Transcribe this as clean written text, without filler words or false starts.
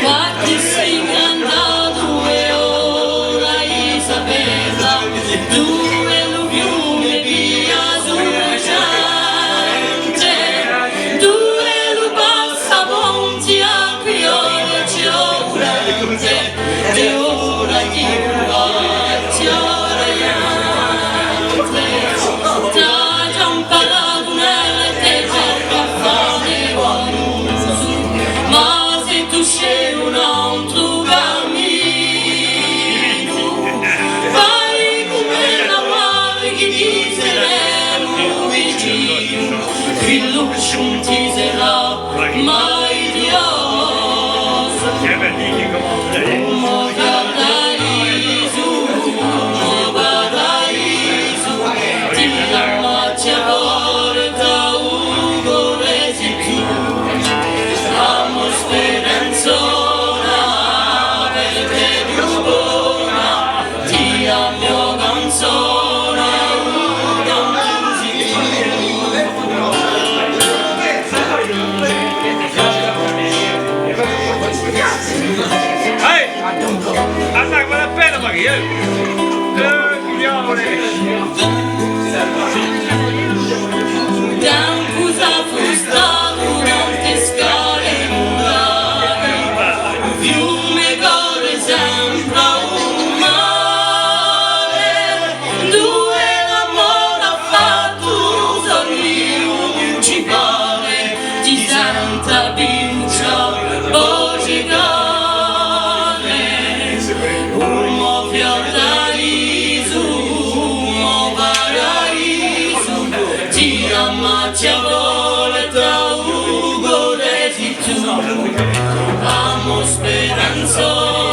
Guardi sei incantato e ora Isabella, due luviume via succiante, due lu passa ponti a criole ciolente, e ora ti guardi oriente, da già un paragonello te cerca fame guaruso, ma se tu scegli un altro cammino, fai come la madre che ti sereno vicino, figliuccio non ti sarà mai Dios, uomo paradiso, ti ammazzi a porta ugo resi tu, amo speranzona, perché più buona, ti amo canzone, non così Ehi! Andai con la pena ma che Dancusa frustato non ti scale un fiume corre sempre un mare, due l'amore ha fatto sorriso ci pare, ti senta piuccia voce cane, uomo fior d'ariso, uomo paradiso, ti ammazzi a volta ugo resi tu, amo speranzone.